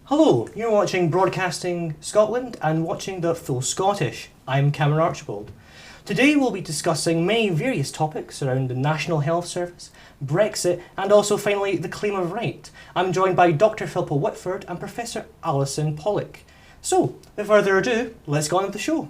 Hello, you're watching Broadcasting Scotland and watching the Full Scottish. I'm Cameron Archibald. Today we'll be discussing many various topics around the National Health Service, Brexit, and also finally the claim of right. I'm joined by Dr. Philippa Whitford and Professor Allyson Pollock. So, without further ado, let's go on with the show.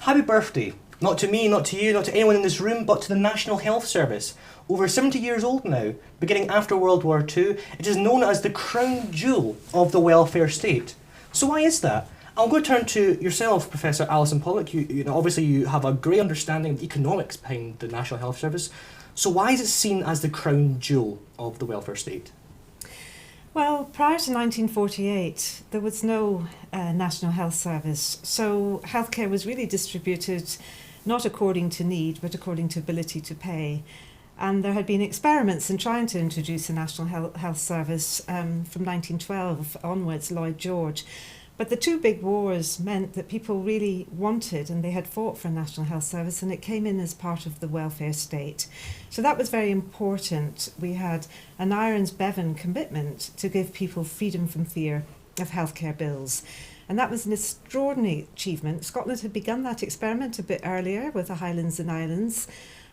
Happy birthday, not to me, not to you, not to anyone in this room, but to the National Health Service. Over 70 years old now, beginning after World War II, it is known as the crown jewel of the welfare state. So why is that? I'm going to turn to yourself, Professor Allyson Pollock. Obviously you have a great understanding of the economics behind the National Health Service. So why is it seen as the crown jewel of the welfare state? Well, prior to 1948, there was no National Health Service, so healthcare was really distributed not according to need, but according to ability to pay. And there had been experiments in trying to introduce a National Health Service from 1912 onwards, Lloyd George. But the two big wars meant that people really wanted, and they had fought for a National Health Service, and it came in as part of the welfare state. So that was very important. We had an Irons-Bevan commitment to give people freedom from fear of healthcare bills. And that was an extraordinary achievement. Scotland had begun that experiment a bit earlier with the Highlands and Islands.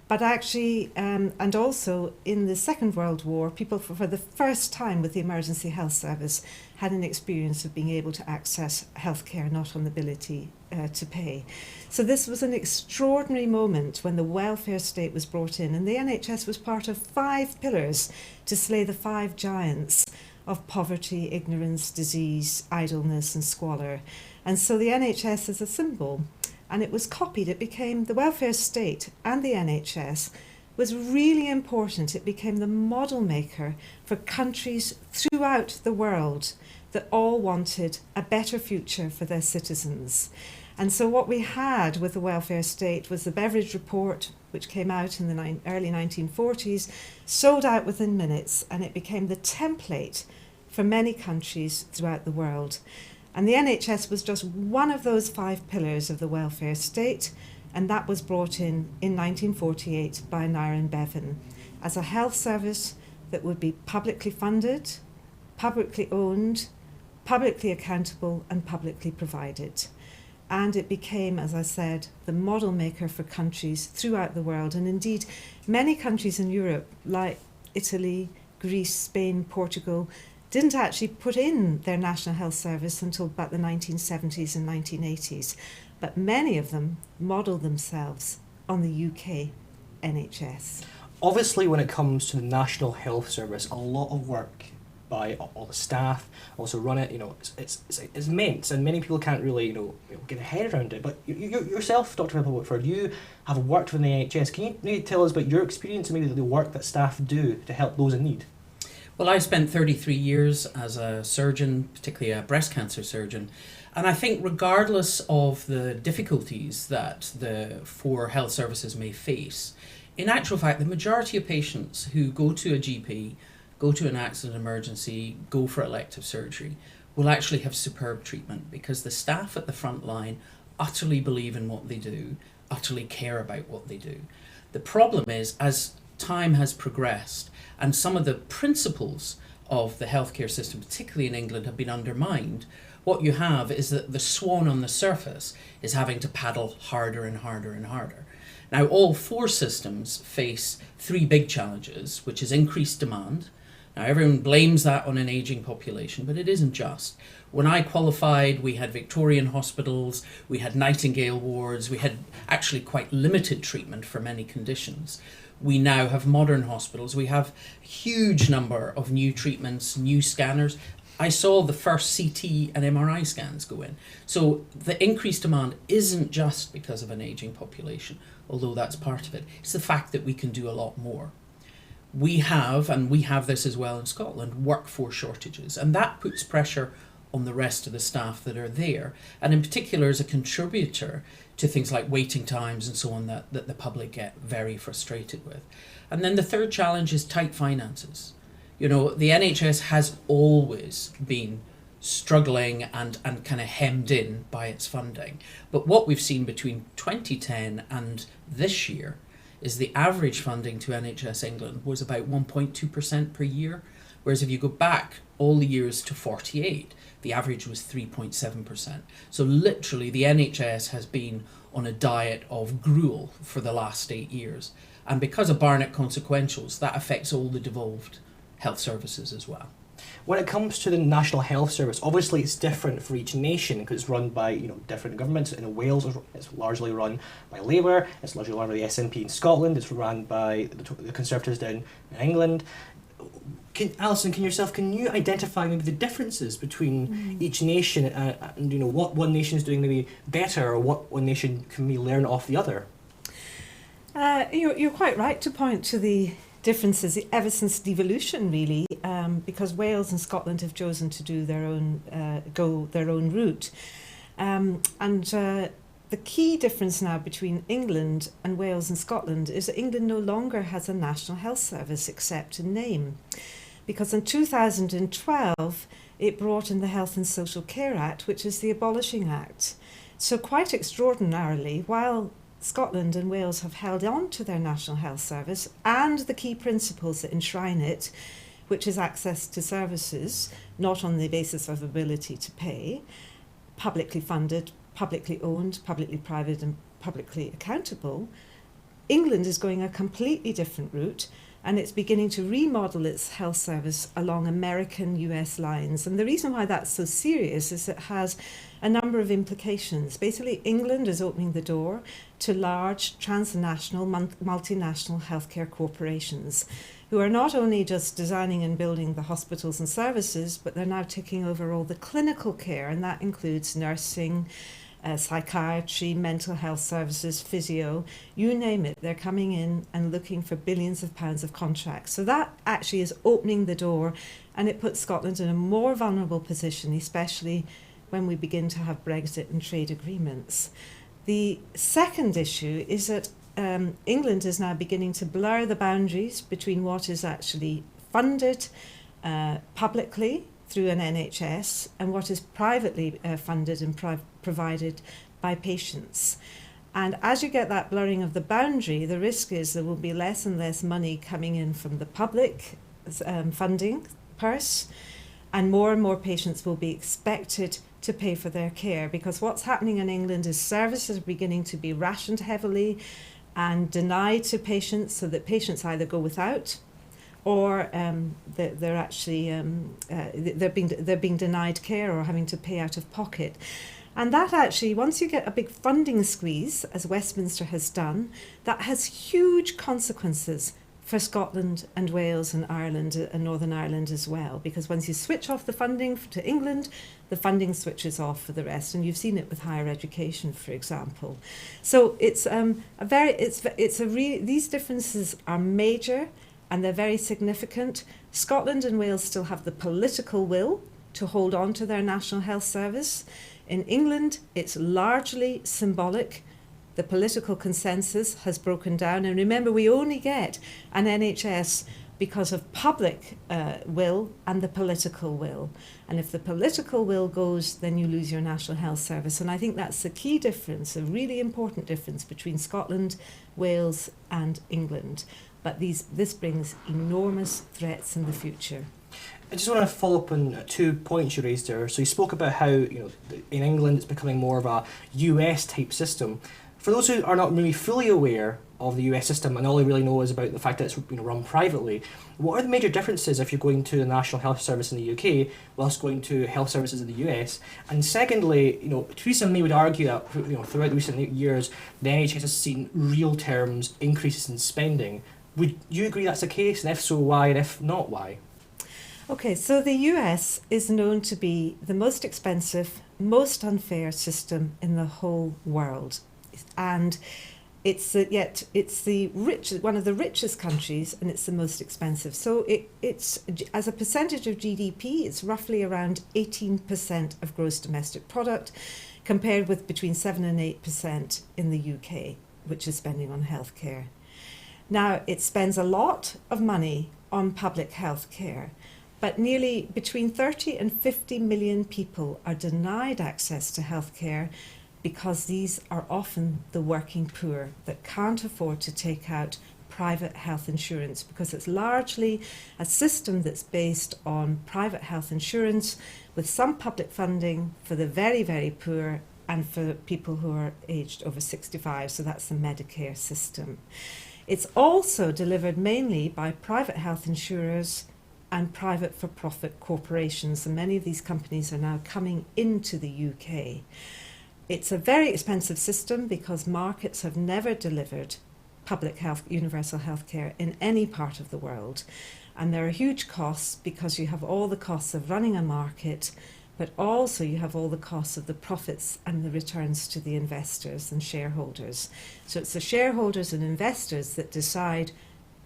But actually, and also in the Second World War, people for the first time with the Emergency Health Service had an experience of being able to access healthcare not on the ability to pay. So this was an extraordinary moment when the welfare state was brought in, and the NHS was part of 5 pillars to slay the 5 giants of poverty, ignorance, disease, idleness and squalor. And so the NHS is a symbol. And it was copied. It became the welfare state, and the NHS was really important. It became the model maker for countries throughout the world that all wanted a better future for their citizens. And so what we had with the welfare state was the Beveridge Report, which came out in the early 1940s, sold out within minutes, and it became the template for many countries throughout the world. And the NHS was just one of those 5 pillars of the welfare state, and that was brought in 1948 by Irons-Bevan as a health service that would be publicly funded, publicly owned, publicly accountable and publicly provided. And it became, as I said, the model maker for countries throughout the world, and indeed many countries in Europe like Italy, Greece, Spain, Portugal didn't actually put in their National Health Service until about the 1970s and 1980s. But many of them modelled themselves on the UK NHS. Obviously, when it comes to the National Health Service, a lot of work by all the staff also run it. It's immense, and many people can't really get their head around it. But you yourself, Dr. Philippa Whitford, you have worked within the NHS. Can you maybe tell us about your experience and maybe the work that staff do to help those in need? Well, I spent 33 years as a surgeon, particularly a breast cancer surgeon, and I think regardless of the difficulties that the 4 health services may face, in actual fact, the majority of patients who go to a GP, go to an accident emergency, go for elective surgery, will actually have superb treatment because the staff at the front line utterly believe in what they do, utterly care about what they do. The problem is, as time has progressed, and some of the principles of the healthcare system, particularly in England, have been undermined, what you have is that the swan on the surface is having to paddle harder and harder and harder. Now, all 4 systems face 3 big challenges, which is increased demand. Now, everyone blames that on an ageing population, but it isn't just. When I qualified, we had Victorian hospitals, we had Nightingale wards, we had actually quite limited treatment for many conditions. We now have modern hospitals. We have a huge number of new treatments, new scanners. I saw the first CT and MRI scans go in. So the increased demand isn't just because of an ageing population, although that's part of it. It's the fact that we can do a lot more. We have, and we have this as well in Scotland, workforce shortages, and that puts pressure on the rest of the staff that are there, and in particular as a contributor to things like waiting times and so on that the public get very frustrated with. And then the third challenge is tight finances. You know, the NHS has always been struggling and kind of hemmed in by its funding. But what we've seen between 2010 and this year is the average funding to NHS England was about 1.2% per year, whereas if you go back all the years to 48, the average was 3.7%. So literally the NHS has been on a diet of gruel for the last 8 years. And because of Barnett consequentials, that affects all the devolved health services as well. When it comes to the National Health Service, obviously it's different for each nation because it's run by different governments. In Wales, it's largely run by Labour. It's largely run by the SNP in Scotland. It's run by the Conservatives down in England. Allyson, can you identify maybe the differences between each nation and what one nation is doing maybe better, or what one nation can we learn off the other? You're quite right to point to the differences ever since devolution, really, because Wales and Scotland have chosen to do go their own route, the key difference now between England and Wales and Scotland is that England no longer has a National Health Service except in name, because in 2012 it brought in the Health and Social Care Act, which is the abolishing act. So quite extraordinarily, while Scotland and Wales have held on to their National Health Service and the key principles that enshrine it, which is access to services, not on the basis of ability to pay, publicly funded, publicly owned, publicly private and publicly accountable, England is going a completely different route, and it's beginning to remodel its health service along American US lines. And the reason why that's so serious is it has a number of implications. Basically, England is opening the door to large transnational, multinational healthcare corporations who are not only just designing and building the hospitals and services, but they're now taking over all the clinical care, and that includes nursing, psychiatry, mental health services, physio, you name it. They're coming in and looking for billions of pounds of contracts. So that actually is opening the door, and it puts Scotland in a more vulnerable position, especially when we begin to have Brexit and trade agreements. The second issue is that England is now beginning to blur the boundaries between what is actually funded publicly through an NHS and what is privately funded and provided by patients. And as you get that blurring of the boundary, the risk is there will be less and less money coming in from the public funding purse, and more patients will be expected to pay for their care, because what's happening in England is services are beginning to be rationed heavily and denied to patients, so that patients either go without or they're actually they're being denied care or having to pay out of pocket. And that actually, once you get a big funding squeeze, as Westminster has done, that has huge consequences for Scotland and Wales and Ireland and Northern Ireland as well, because once you switch off the funding to England, the funding switches off for the rest, and you've seen it with higher education, for example. So it's these differences are major and they're very significant. Scotland and Wales still have the political will to hold on to their National Health Service. In England, it's largely symbolic. The political consensus has broken down. And remember, we only get an NHS because of public will and the political will. And if the political will goes, then you lose your National Health Service. And I think that's the key difference, a really important difference between Scotland, Wales and England. But this brings enormous threats in the future. I just want to follow up on 2 points you raised there. So you spoke about how in England it's becoming more of a US type system. For those who are not really fully aware of the US system and all they really know is about the fact that it's run privately, what are the major differences if you're going to the National Health Service in the UK whilst going to health services in the US? And secondly, Theresa May would argue that throughout the recent years the NHS has seen real terms increases in spending. Would you agree that's the case? And if so, why? And if not, why? Okay, so the US is known to be the most expensive, most unfair system in the whole world. And it's one of the richest countries, and it's the most expensive. So it's as a percentage of GDP, it's roughly around 18% of gross domestic product, compared with between 7 and 8% in the UK, which is spending on healthcare. Now, it spends a lot of money on public health care, but nearly between 30 and 50 million people are denied access to health care because these are often the working poor that can't afford to take out private health insurance, because it's largely a system that's based on private health insurance with some public funding for the very, very poor and for people who are aged over 65, so that's the Medicare system. It's also delivered mainly by private health insurers and private for-profit corporations, and many of these companies are now coming into the UK. It's a very expensive system because markets have never delivered public health, universal health care in any part of the world. And there are huge costs because you have all the costs of running a market, but also you have all the costs of the profits and the returns to the investors and shareholders. So it's the shareholders and investors that decide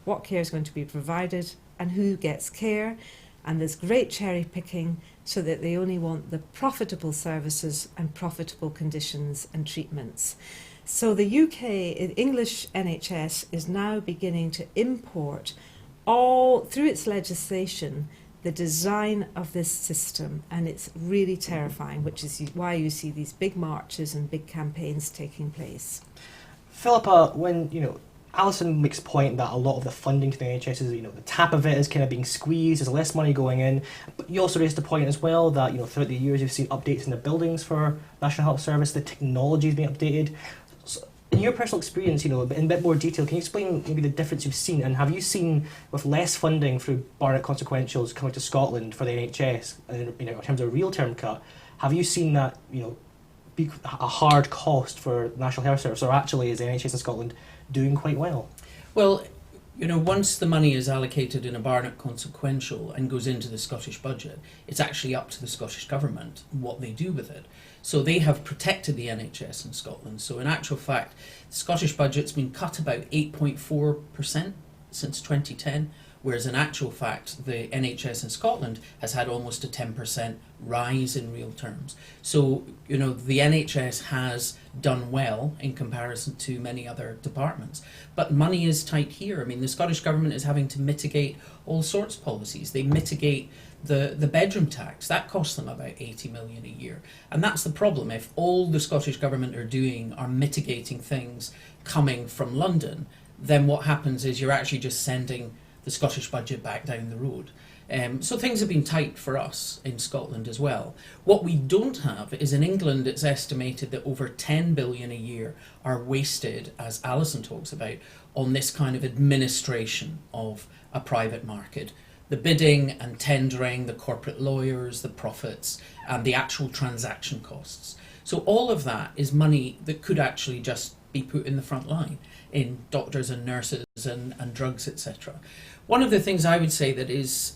what care is going to be provided and who gets care. And there's great cherry picking so that they only want the profitable services and profitable conditions and treatments. So the UK, English NHS, is now beginning to import all, through its legislation, the design of this system, and it's really terrifying, which is why you see these big marches and big campaigns taking place. Philippa, when, Allyson makes a point that a lot of the funding to the NHS is, the tap of it is kind of being squeezed, there's less money going in, but you also raised the point as well that, throughout the years you've seen updates in the buildings for National Health Service, the technology is being updated. So in your personal experience, in a bit more detail, can you explain maybe the difference you've seen, and have you seen with less funding through Barnett Consequentials coming to Scotland for the NHS, in terms of a real term cut, have you seen that, be a hard cost for National Health Service, or actually is the NHS in Scotland doing quite well? Well, once the money is allocated in a Barnett Consequential and goes into the Scottish budget, it's actually up to the Scottish Government what they do with it. So they have protected the NHS in Scotland. So in actual fact, the Scottish budget's been cut about 8.4% since 2010, whereas in actual fact, the NHS in Scotland has had almost a 10% rise in real terms. So, the NHS has done well in comparison to many other departments. But money is tight here. I mean, the Scottish Government is having to mitigate all sorts of policies. They mitigate the bedroom tax. That costs them about 80 million a year. And that's the problem. If all the Scottish Government are doing are mitigating things coming from London, then what happens is you're actually just sending the Scottish budget back down the road. So things have been tight for us in Scotland as well. What we don't have is in England, it's estimated that over 10 billion a year are wasted, as Allyson talks about, on this kind of administration of a private market. The bidding and tendering, the corporate lawyers, the profits, and the actual transaction costs. So all of that is money that could actually just be put in the front line, in doctors and nurses and drugs, etc. One of the things I would say that is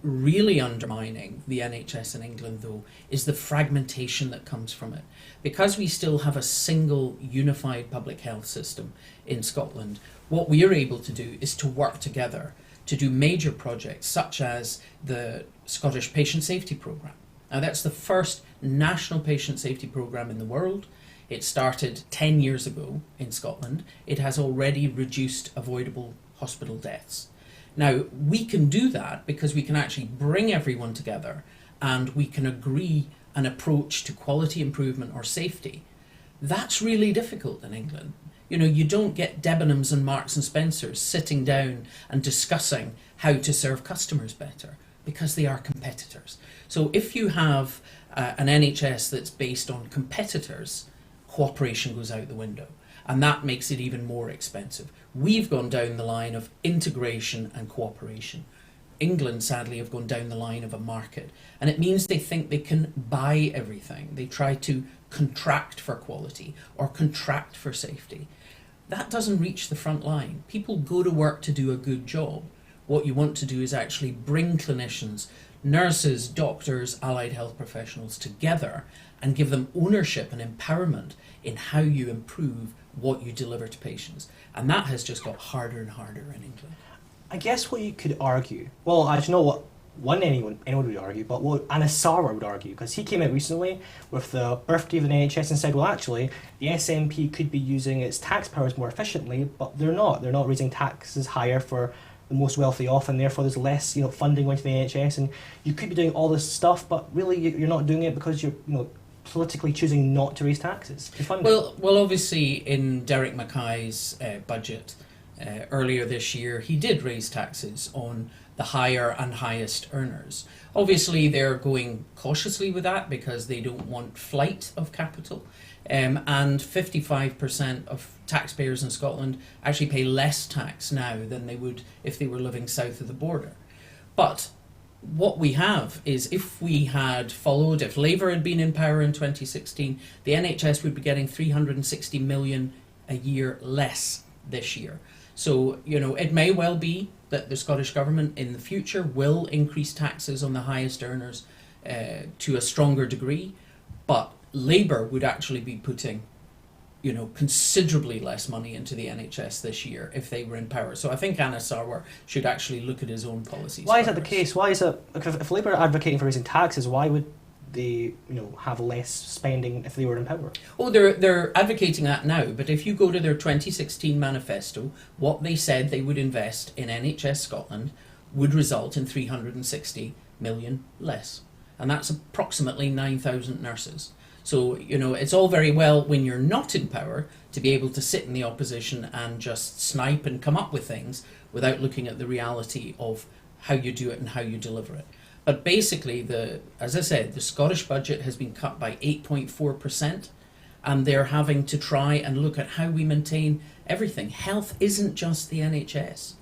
really undermining the NHS in England, though, is the fragmentation that comes from it. Because we still have a single unified public health system in Scotland, what we are able to do is to work together to do major projects such as the Scottish Patient Safety Programme. Now, that's the first national patient safety programme in the world. It started 10 years ago in Scotland. It has already reduced avoidable hospital deaths. Now, we can do that because we can actually bring everyone together and we can agree an approach to quality improvement or safety. That's really difficult in England. You don't get Debenhams and Marks and Spencers sitting down and discussing how to serve customers better because they are competitors. So if you have an NHS that's based on competitors, cooperation goes out the window, and that makes it even more expensive. We've gone down the line of integration and cooperation. England, sadly, have gone down the line of a market, and it means they think they can buy everything. They try to contract for quality or contract for safety. That doesn't reach the front line. People go to work to do a good job. What you want to do is actually bring clinicians, nurses, doctors, allied health professionals together and give them ownership and empowerment in how you improve what you deliver to patients. And that has just got harder and harder in England. I guess what you could argue, well, I don't know what anyone would argue, but what Anasara would argue, because he came out recently with the birthday of the NHS and said, well, actually, the SNP could be using its tax powers more efficiently, but they're not. They're not raising taxes higher for the most wealthy off, and therefore there's less, funding going to the NHS, and you could be doing all this stuff, but really you're not doing it because you're, politically choosing not to raise taxes to fund it. Well, obviously in Derek Mackay's budget earlier this year, he did raise taxes on the higher and highest earners. Obviously they're going cautiously with that because they don't want flight of capital. And 55% of taxpayers in Scotland actually pay less tax now than they would if they were living south of the border. But what we have is, if Labour had been in power in 2016, the NHS would be getting 360 million a year less this year. So, it may well be that the Scottish Government in the future will increase taxes on the highest earners to a stronger degree, but Labour would actually be putting, considerably less money into the NHS this year if they were in power. So I think Anna Sarwar should actually look at his own policies. Why is that the case? Why is it, if Labour are advocating for raising taxes, why would they, have less spending if they were in power? Oh, they're advocating that now, but if you go to their 2016 manifesto, what they said they would invest in NHS Scotland would result in 360 million less. And that's approximately 9,000 nurses. So, it's all very well when you're not in power to be able to sit in the opposition and just snipe and come up with things without looking at the reality of how you do it and how you deliver it. But basically, as I said, the Scottish budget has been cut by 8.4%, and they're having to try and look at how we maintain everything. Health isn't just the NHS.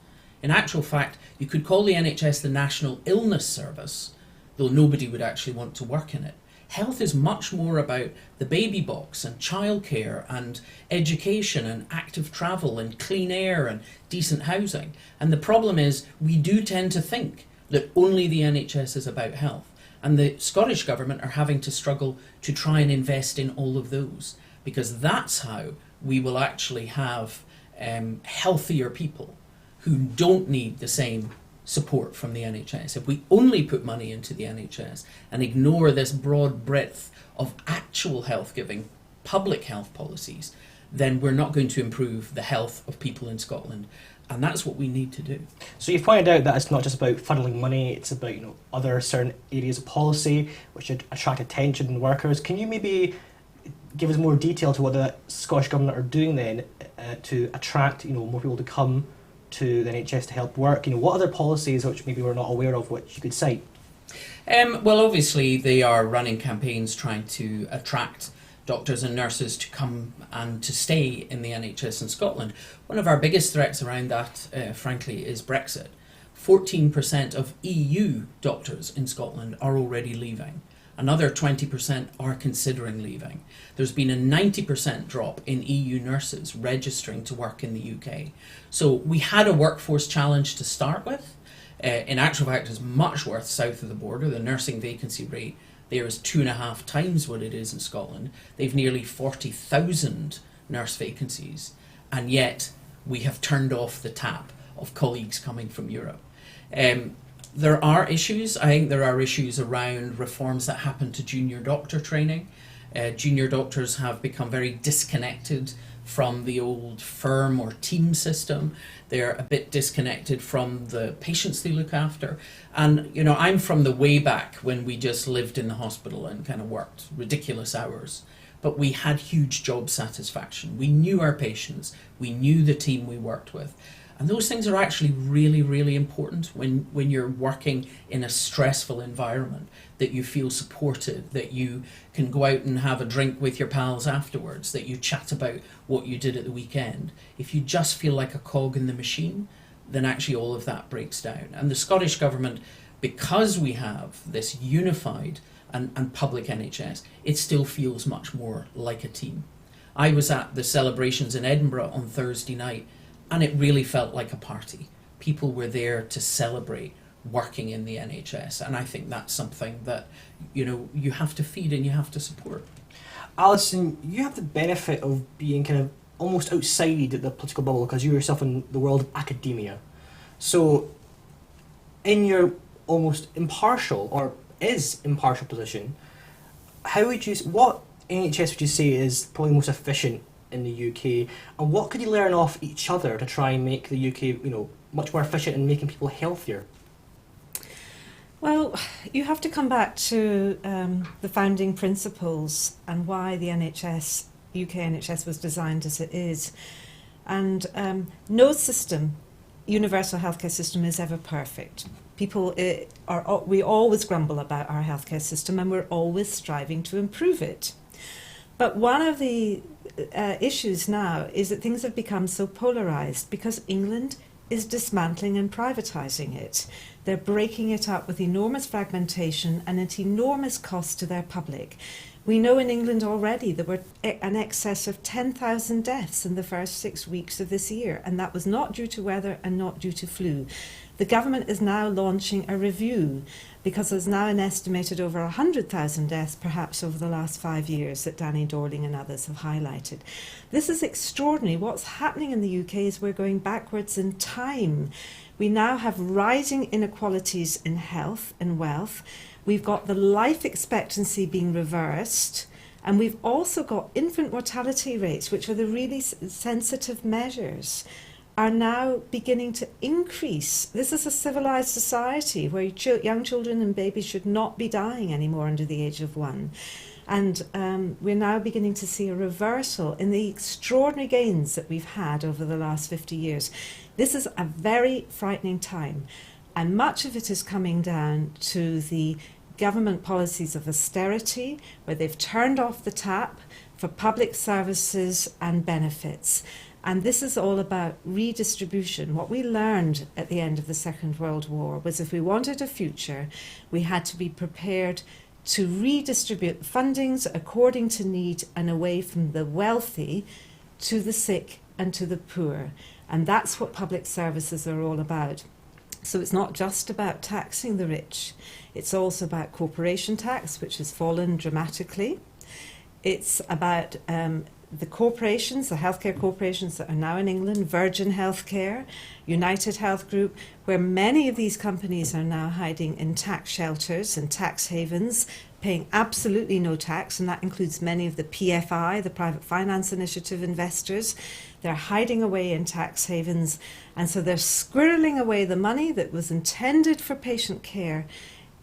In actual fact, you could call the NHS the National Illness Service, though nobody would actually want to work in it. Health is much more about the baby box and childcare and education and active travel and clean air and decent housing. And the problem is, we do tend to think that only the NHS is about health. And the Scottish Government are having to struggle to try and invest in all of those, because that's how we will actually have healthier people who don't need the same support from the NHS. If we only put money into the NHS and ignore this broad breadth of actual health giving, public health policies, then we're not going to improve the health of people in Scotland. And that's what we need to do. So you've pointed out that it's not just about funneling money, it's about other certain areas of policy which should attract attention in workers. Can you maybe give us more detail to what the Scottish Government are doing then to attract more people to come to the NHS to help work? What other policies which maybe we're not aware of which you could cite? Well, obviously they are running campaigns trying to attract doctors and nurses to come and to stay in the NHS in Scotland. One of our biggest threats around that, frankly, is Brexit. 14% of EU doctors in Scotland are already leaving. Another 20% are considering leaving. There's been a 90% drop in EU nurses registering to work in the UK. So we had a workforce challenge to start with. In actual fact, it's much worse south of the border. The nursing vacancy rate there is 2.5 times what it is in Scotland. They've nearly 40,000 nurse vacancies, and yet we have turned off the tap of colleagues coming from Europe. There are issues. I think there are issues around reforms that happen to junior doctor training. Junior doctors have become very disconnected from the old firm or team system. They're a bit disconnected from the patients they look after. And, I'm from the way back when we just lived in the hospital and kind of worked ridiculous hours. But we had huge job satisfaction. We knew our patients. We knew the team we worked with. And those things are actually really, really important when you're working in a stressful environment, that you feel supported, that you can go out and have a drink with your pals afterwards, that you chat about what you did at the weekend. If you just feel like a cog in the machine, then actually all of that breaks down. And the Scottish Government, because we have this unified and public NHS, it still feels much more like a team. I was at the celebrations in Edinburgh on Thursday night, and it really felt like a party. People were there to celebrate working in the NHS, and I think that's something that you have to feed and you have to support. Allyson, you have the benefit of being kind of almost outside the political bubble because you're yourself in the world of academia. So, in your almost impartial or is impartial position, what NHS would you say is probably most efficient in the UK, and what could you learn off each other to try and make the UK, much more efficient in making people healthier? Well, you have to come back to the founding principles and why the NHS, UK NHS, was designed as it is. And no system, universal healthcare system, is ever perfect. We always grumble about our healthcare system, and we're always striving to improve it. But one of the issues now is that things have become so polarised because England is dismantling and privatising it. They're breaking it up with enormous fragmentation and at enormous cost to their public. We know in England already there were an excess of 10,000 deaths in the first 6 weeks of this year, and that was not due to weather and not due to flu. The government is now launching a review because there's now an estimated over 100,000 deaths perhaps over the last 5 years that Danny Dorling and others have highlighted. This is extraordinary. What's happening in the UK is we're going backwards in time. We now have rising inequalities in health and wealth. We've got the life expectancy being reversed, and we've also got infant mortality rates, which are the really sensitive measures, are now beginning to increase. This is a civilised society where young children and babies should not be dying anymore under the age of 1. And we're now beginning to see a reversal in the extraordinary gains that we've had over the last 50 years. This is a very frightening time. And much of it is coming down to the government policies of austerity, where they've turned off the tap for public services and benefits. And this is all about redistribution. What we learned at the end of the Second World War was if we wanted a future, we had to be prepared to redistribute fundings according to need and away from the wealthy to the sick and to the poor. And that's what public services are all about. So it's not just about taxing the rich. It's also about corporation tax, which has fallen dramatically. It's about the corporations, the healthcare corporations that are now in England, Virgin Healthcare, United Health Group, where many of these companies are now hiding in tax shelters and tax havens, paying absolutely no tax, and that includes many of the PFI, the Private Finance Initiative investors. They're hiding away in tax havens, and so they're squirreling away the money that was intended for patient care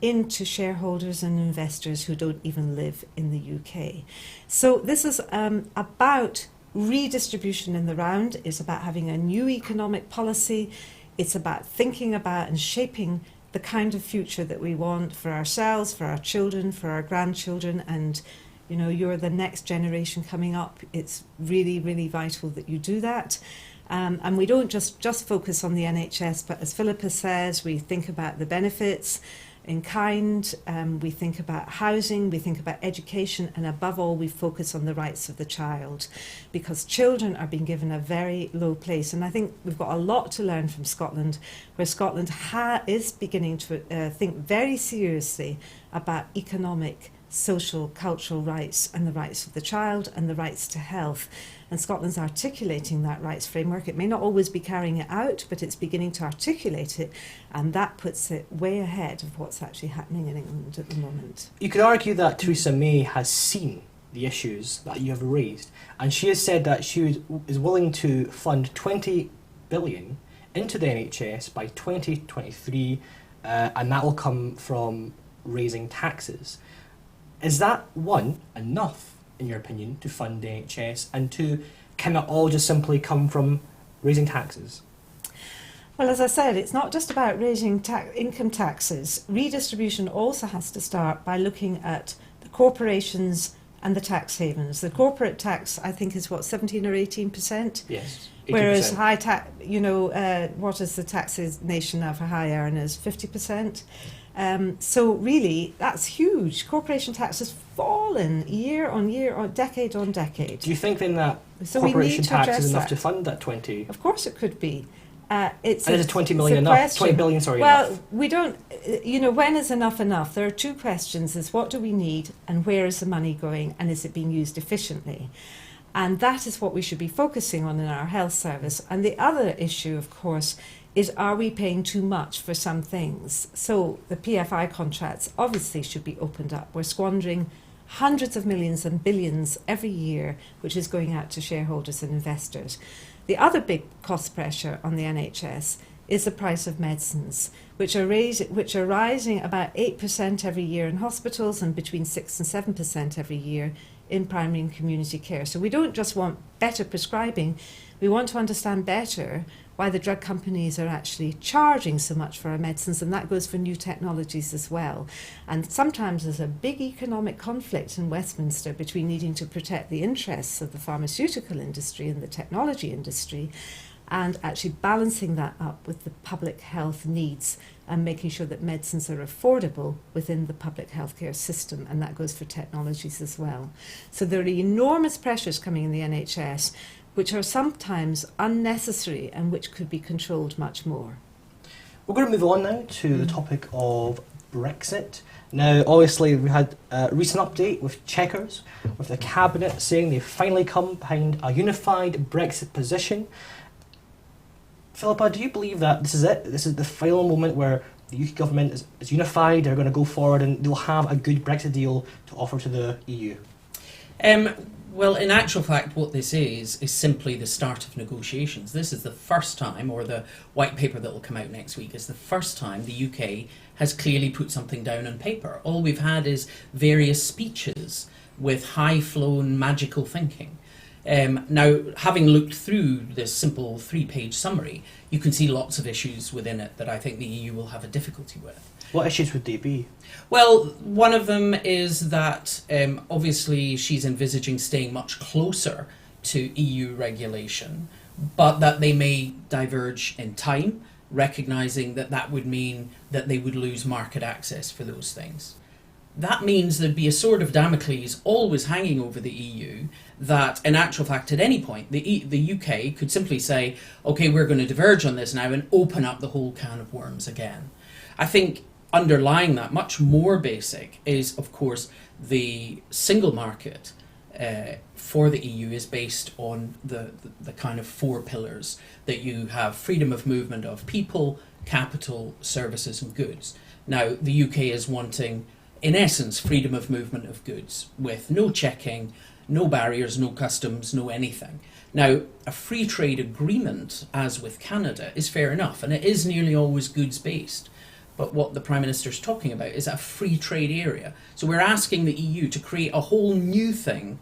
into shareholders and investors who don't even live in the UK. So this is about redistribution in the round. It's about having a new economic policy. It's about thinking about and shaping the kind of future that we want for ourselves, for our children, for our grandchildren, and you know, you're the next generation coming up. It's really, really vital that you do that. And we don't just focus on the NHS, but as Philippa says, we think about the benefits in kind, we think about housing, we think about education, and above all, we focus on the rights of the child, because children are being given a very low place. And I think we've got a lot to learn from Scotland, where Scotland is beginning to think very seriously about economic, social, cultural rights and the rights of the child and the rights to health. And Scotland's articulating that rights framework. It may not always be carrying it out, but it's beginning to articulate it, and that puts it way ahead of what's actually happening in England at the moment. You could argue that Theresa May has seen the issues that you have raised, and she has said that she is willing to fund 20 billion into the NHS by 2023, and that will come from raising taxes. Is that, one, enough, in your opinion, to fund the NHS, and two, can it all just simply come from raising taxes? Well, as I said, it's not just about raising income taxes. Redistribution also has to start by looking at the corporations and the tax havens. The corporate tax, I think, is what, 17 or 18%? Yes. 80%. Whereas high tax, what is the taxation now for high earners? 50%. So really, that's huge. Corporation tax has fallen year on year, or decade on decade. Do you think then that corporation tax is enough to fund that 20? Of course it could be. Is 20 million enough? 20 billion, sorry. Well, enough? we don't, when is enough enough? There are two questions. Is what do we need, and where is the money going, and is it being used efficiently? And that is what we should be focusing on in our health service. And the other issue, of course, is, are we paying too much for some things? So the PFI contracts obviously should be opened up. We're squandering hundreds of millions and billions every year, which is going out to shareholders and investors. The other big cost pressure on the NHS is the price of medicines, which are rising about 8% every year in hospitals and between 6 and 7% every year in primary and community care. So we don't just want better prescribing, we want to understand better why the drug companies are actually charging so much for our medicines, and that goes for new technologies as well. And sometimes there's a big economic conflict in Westminster between needing to protect the interests of the pharmaceutical industry and the technology industry, and actually balancing that up with the public health needs and making sure that medicines are affordable within the public healthcare system, and that goes for technologies as well. So there are enormous pressures coming in the NHS, which are sometimes unnecessary and which could be controlled much more. We're going to move on now to the topic of Brexit. Now, obviously, we had a recent update with Chequers, with the Cabinet saying they've finally come behind a unified Brexit position. Philippa, do you believe that this is it? This is the final moment where the UK government is unified, they're going to go forward and they'll have a good Brexit deal to offer to the EU? Well, in actual fact, what this is simply the start of negotiations. This is the first time, or the white paper that will come out next week, is the first time the UK has clearly put something down on paper. All we've had is various speeches with high-flown magical thinking. Now, having looked through this simple 3-page summary, you can see lots of issues within it that I think the EU will have a difficulty with. What issues would they be? Well, one of them is that obviously she's envisaging staying much closer to EU regulation, but that they may diverge in time, recognising that that would mean that they would lose market access for those things. That means there'd be a sword of Damocles always hanging over the EU, that in actual fact at any point the UK could simply say, okay, we're going to diverge on this now and open up the whole can of worms again. I think underlying that, much more basic, is of course the single market for the EU is based on the kind of 4 pillars that you have: freedom of movement of people, capital, services and goods. Now the UK is wanting, in essence, freedom of movement of goods with no checking, no barriers, no customs, no anything. Now, a free trade agreement, as with Canada, is fair enough, and it is nearly always goods based. But what the Prime Minister is talking about is a free trade area. So we're asking the EU to create a whole new thing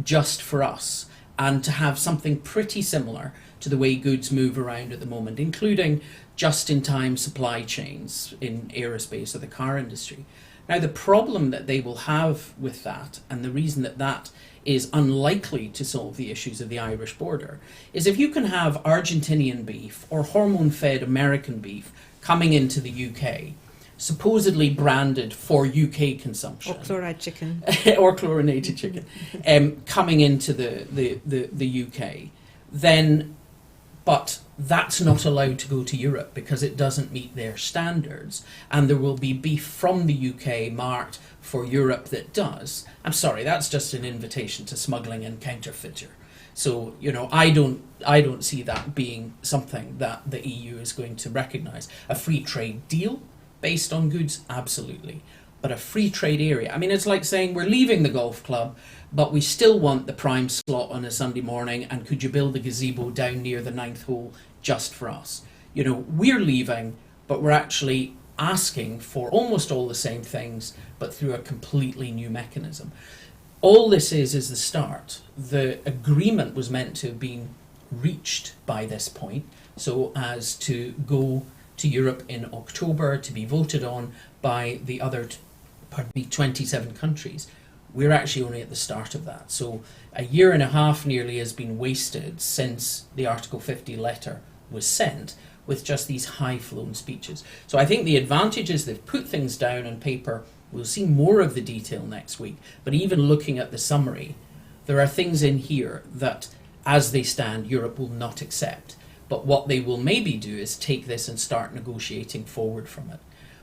just for us, and to have something pretty similar to the way goods move around at the moment, including just-in-time supply chains in aerospace or the car industry. Now, the problem that they will have with that, and the reason that that is unlikely to solve the issues of the Irish border, is if you can have Argentinian beef or hormone-fed American beef coming into the UK, supposedly branded for UK consumption. Or chloride chicken. Or chlorinated chicken, coming into the UK, then, but that's not allowed to go to Europe because it doesn't meet their standards, and there will be beef from the UK marked for Europe that does. I'm sorry, that's just an invitation to smuggling and counterfeiture. So, you know, I don't see that being something that the EU is going to recognise. A free trade deal based on goods, absolutely. But a free trade area, I mean, it's like saying we're leaving the golf club, but we still want the prime slot on a Sunday morning, and could you build a gazebo down near the 9th hole just for us? You know, we're leaving, but we're actually asking for almost all the same things, but through a completely new mechanism. All this is the start. The agreement was meant to have been reached by this point, so as to go to Europe in October to be voted on by the other 27 countries. We're actually only at the start of that. So a year and a half nearly has been wasted since the Article 50 letter was sent, with just these high-flown speeches. So I think the advantage is they've put things down on paper. We'll see more of the detail next week. But even looking at the summary, there are things in here that, as they stand, Europe will not accept. But what they will maybe do is take this and start negotiating forward from it.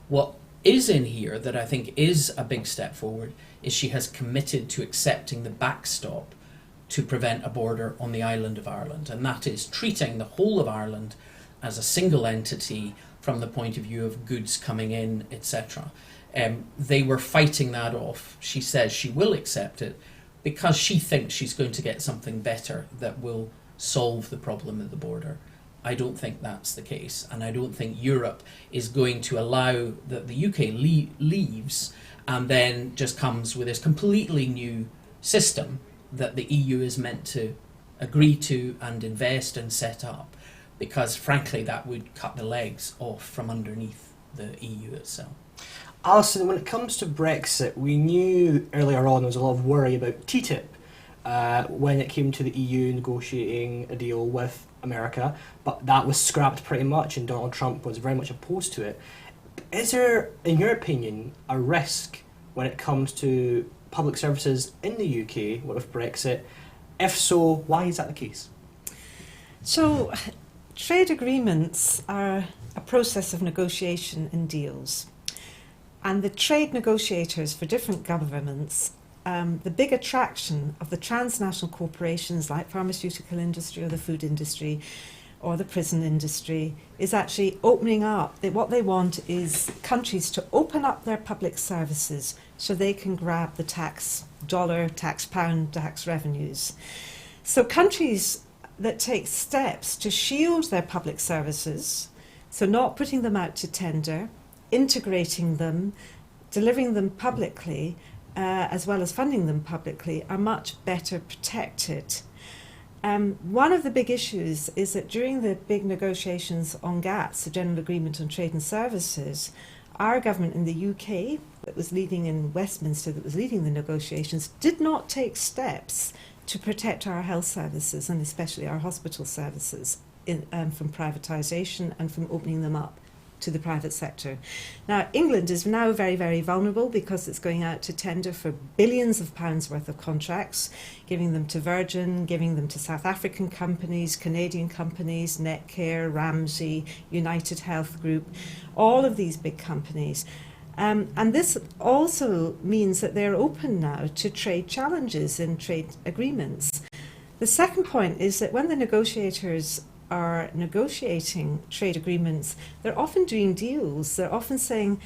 What is in here that I think is a big step forward is she has committed to accepting the backstop to prevent a border on the island of Ireland. And that is treating the whole of Ireland as a single entity from the point of view of goods coming in, etc. They were fighting that off. She says she will accept it because she thinks she's going to get something better that will solve the problem of the border. I don't think that's the case, and I don't think Europe is going to allow that the UK leaves and then just comes with this completely new system that the EU is meant to agree to and invest and set up, because frankly that would cut the legs off from underneath the EU itself. Allyson, when it comes to Brexit, we knew earlier on there was a lot of worry about TTIP when it came to the EU negotiating a deal with America, but that was scrapped pretty much and Donald Trump was very much opposed to it. Is there, in your opinion, a risk when it comes to public services in the UK with Brexit? If so, why is that the case? So, trade agreements are a process of negotiation and deals. And the trade negotiators for different governments, the big attraction of the transnational corporations like pharmaceutical industry or the food industry or the prison industry is actually opening up. What they want is countries to open up their public services so they can grab the tax dollar, tax pound, tax revenues. So countries that take steps to shield their public services, so not putting them out to tender, integrating them, delivering them publicly, as well as funding them publicly, are much better protected. One of the big issues is that during the big negotiations on GATS, the General Agreement on Trade and Services, our government in the UK, that was leading in Westminster, that was leading the negotiations, did not take steps to protect our health services and especially our hospital services from privatisation and from opening them up to the private sector. Now, England is now very, very vulnerable because it's going out to tender for billions of pounds worth of contracts, giving them to Virgin, giving them to South African companies, Canadian companies, Netcare, Ramsay, United Health Group, all of these big companies. And this also means that they're open now to trade challenges in trade agreements. The second point is that when the negotiators are negotiating trade agreements, they're often doing deals. They're often saying,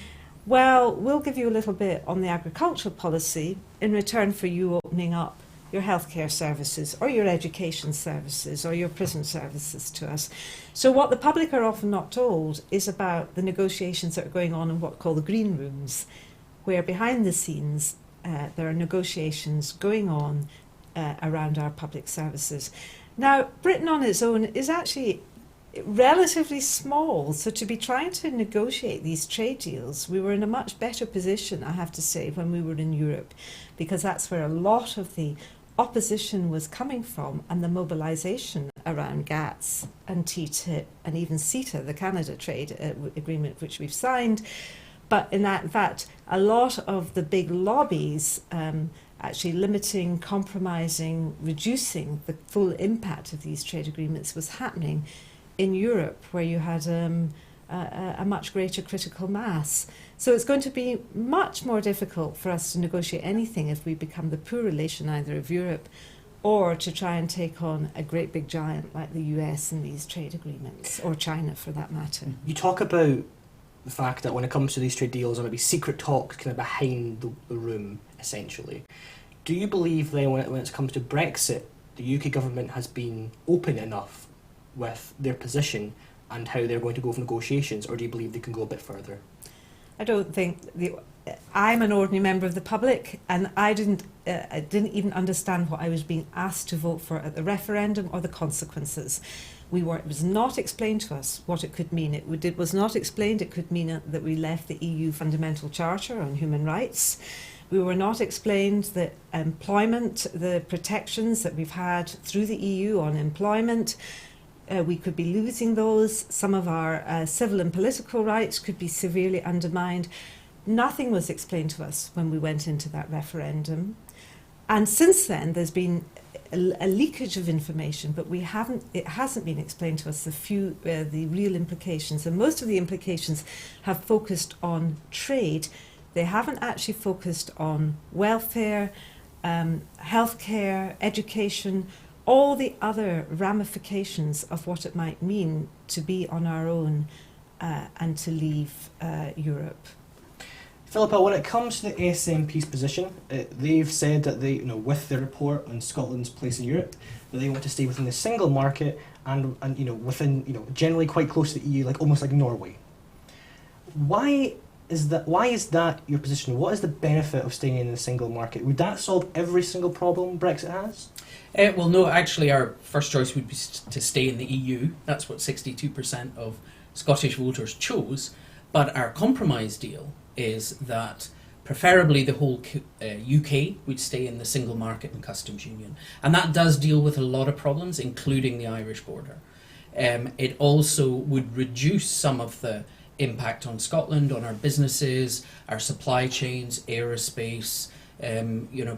well, we'll give you a little bit on the agricultural policy in return for you opening up your healthcare services or your education services or your prison services to us. So what the public are often not told is about the negotiations that are going on in what are called the green rooms, where behind the scenes there are negotiations going on around our public services. Now, Britain on its own is actually relatively small, so to be trying to negotiate these trade deals, we were in a much better position, I have to say, when we were in Europe, because that's where a lot of the opposition was coming from and the mobilisation around GATS and TTIP and even CETA, the Canada trade agreement, which we've signed. But in fact, a lot of the big lobbies actually limiting, compromising, reducing the full impact of these trade agreements was happening in Europe, where you had a much greater critical mass. So it's going to be much more difficult for us to negotiate anything if we become the poor relation either of Europe or to try and take on a great big giant like the US in these trade agreements, or China for that matter. You talk about the fact that when it comes to these trade deals, there might be secret talks kind of behind the room, essentially. Do you believe then when it comes to Brexit, the UK government has been open enough with their position and how they're going to go for negotiations, or do you believe they can go a bit further? I don't think I'm an ordinary member of the public, and I didn't even understand what I was being asked to vote for at the referendum or the consequences. It was not explained to us what it could mean. It was not explained it could mean that we left the EU Fundamental Charter on human rights. We were not explained that employment, the protections that we've had through the EU on employment, we could be losing those. Some of our civil and political rights could be severely undermined. Nothing was explained to us when we went into that referendum. And since then, there's been a leakage of information, but it hasn't been explained to us the real implications. And most of the implications have focused on trade. They haven't actually focused on welfare, healthcare, education, all the other ramifications of what it might mean to be on our own and to leave Europe. Philippa, when it comes to the SNP's position, they've said that they, with their report on Scotland's place in Europe, that they want to stay within the single market and within, generally quite close to the EU, almost like Norway. Why is that your position? What is the benefit of staying in the single market? Would that solve every single problem Brexit has? Well, no, actually our first choice would be to stay in the EU. That's what 62% of Scottish voters chose. But our compromise deal is that preferably the whole UK would stay in the single market and customs union. And that does deal with a lot of problems, including the Irish border. It also would reduce some of the impact on Scotland, on our businesses, our supply chains, aerospace,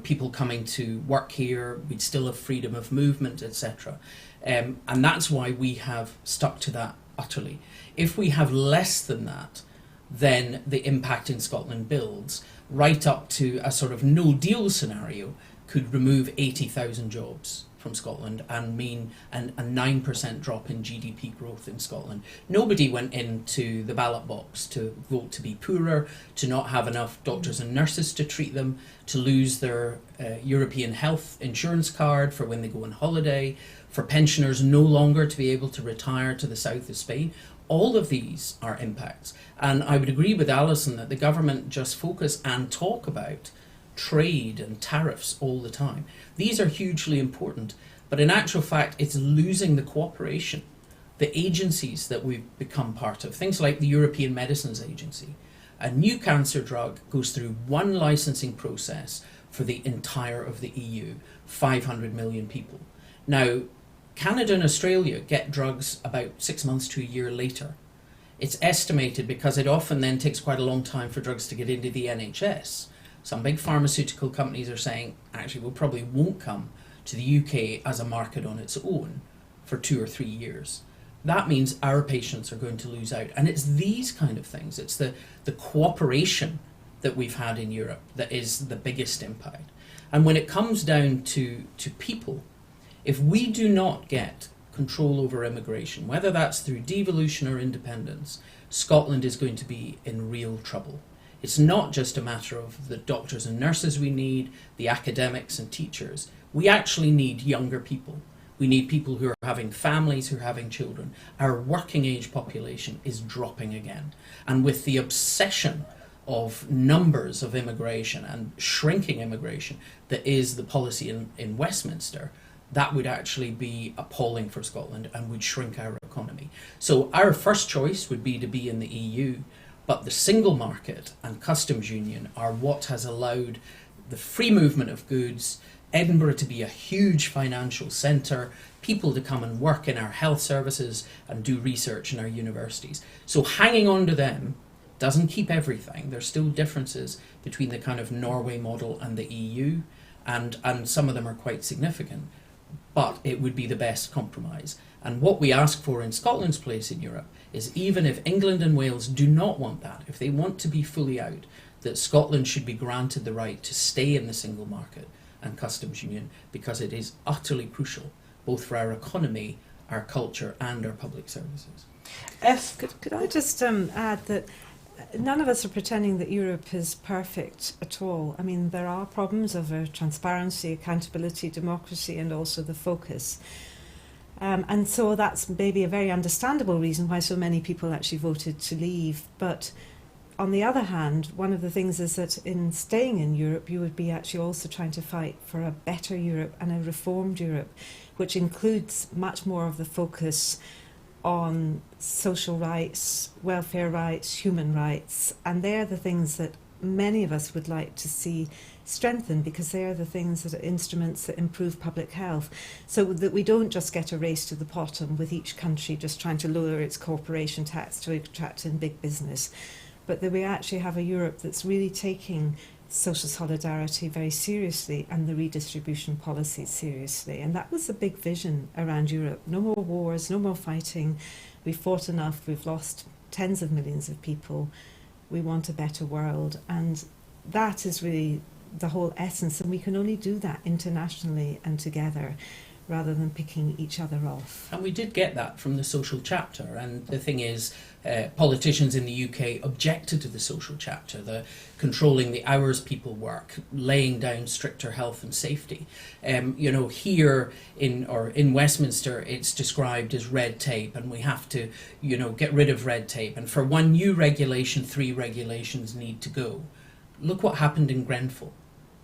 people coming to work here. We'd still have freedom of movement, etc. And that's why we have stuck to that utterly. If we have less than that, then the impact in Scotland builds right up to a sort of no-deal scenario could remove 80,000 jobs from Scotland and mean a 9% drop in GDP growth in Scotland. Nobody went into the ballot box to vote to be poorer, to not have enough doctors and nurses to treat them, to lose their European health insurance card for when they go on holiday, for pensioners no longer to be able to retire to the south of Spain. All of these are impacts. And I would agree with Allyson that the government just focus and talk about trade and tariffs all the time. These are hugely important, but in actual fact, it's losing the cooperation, the agencies that we've become part of, things like the European Medicines Agency. A new cancer drug goes through one licensing process for the entire of the EU, 500 million people. Now, Canada and Australia get drugs about 6 months to a year later. It's estimated, because it often then takes quite a long time for drugs to get into the NHS. Some big pharmaceutical companies are saying, actually, we probably won't come to the UK as a market on its own for 2 or 3 years. That means our patients are going to lose out. And it's these kind of things. It's the cooperation that we've had in Europe that is the biggest impact. And when it comes down to people, if we do not get control over immigration, whether that's through devolution or independence, Scotland is going to be in real trouble. It's not just a matter of the doctors and nurses we need, the academics and teachers. We actually need younger people. We need people who are having families, who are having children. Our working age population is dropping again. And with the obsession of numbers of immigration and shrinking immigration that is the policy in Westminster, that would actually be appalling for Scotland and would shrink our economy. So our first choice would be to be in the EU, but the single market and customs union are what has allowed the free movement of goods, Edinburgh to be a huge financial centre, people to come and work in our health services and do research in our universities. So hanging on to them doesn't keep everything. There's still differences between the kind of Norway model and the EU, and some of them are quite significant. But it would be the best compromise. And what we ask for in Scotland's place in Europe is, even if England and Wales do not want that, if they want to be fully out, that Scotland should be granted the right to stay in the single market and customs union, because it is utterly crucial, both for our economy, our culture and our public services. Could I just add that none of us are pretending that Europe is perfect at all. I mean, there are problems over transparency, accountability, democracy, and also the focus. And so that's maybe a very understandable reason why so many people actually voted to leave. But on the other hand, one of the things is that in staying in Europe, you would be actually also trying to fight for a better Europe and a reformed Europe, which includes much more of the focus on social rights, welfare rights, human rights. And they're the things that many of us would like to see strengthened, because they are the things that are instruments that improve public health, so that we don't just get a race to the bottom with each country just trying to lower its corporation tax to attract in big business, but that we actually have a Europe that's really taking social solidarity very seriously and the redistribution policies seriously. And that was the big vision around Europe. No more wars, no more fighting. We've fought enough, we've lost tens of millions of people. We want a better world. And that is really the whole essence, and we can only do that internationally and together. rather than picking each other off. And we did get that from the social chapter. And the thing is, politicians in the UK objected to the social chapter, the controlling the hours people work, laying down stricter health and safety. Here in Westminster, it's described as red tape, and we have to, get rid of red tape. And for one new regulation, 3 regulations need to go. Look what happened in Grenfell.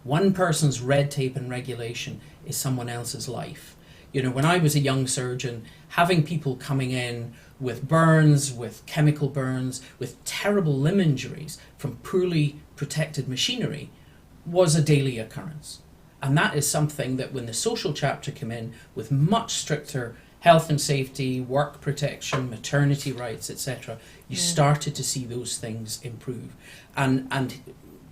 One person's red tape and regulation is someone else's life. When I was a young surgeon, having people coming in with burns, with chemical burns, with terrible limb injuries from poorly protected machinery was a daily occurrence. And that is something that when the social chapter came in with much stricter health and safety, work protection, maternity rights, etc., you started to see those things improve. And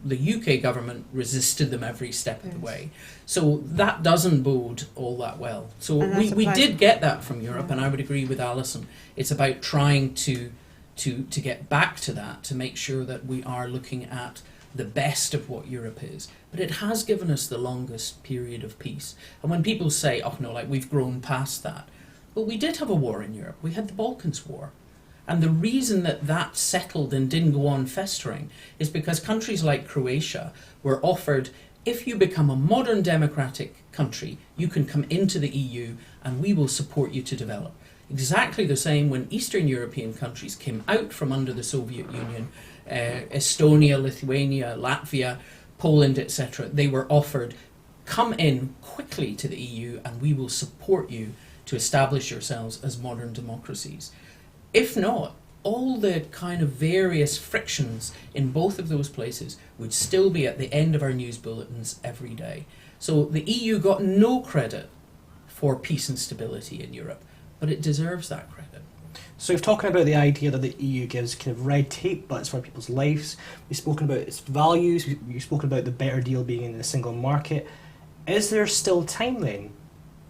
the UK government resisted them every step of the way. So that doesn't bode all that well. So we did get that from Europe, and I would agree with Allyson. It's about trying to get back to that, to make sure that we are looking at the best of what Europe is. But it has given us the longest period of peace. And when people say, oh no, like we've grown past that. Well, we did have a war in Europe. We had the Balkans War. And the reason that settled and didn't go on festering is because countries like Croatia were offered, if you become a modern democratic country, you can come into the EU and we will support you to develop. Exactly the same when Eastern European countries came out from under the Soviet Union, Estonia, Lithuania, Latvia, Poland, etc. They were offered, come in quickly to the EU and we will support you to establish yourselves as modern democracies. If not, all the kind of various frictions in both of those places would still be at the end of our news bulletins every day. So the EU got no credit for peace and stability in Europe, but it deserves that credit. So we've talking about the idea that the EU gives kind of red tape, but it's for people's lives. We've spoken about its values. We've spoken about the better deal being in the single market. Is there still time then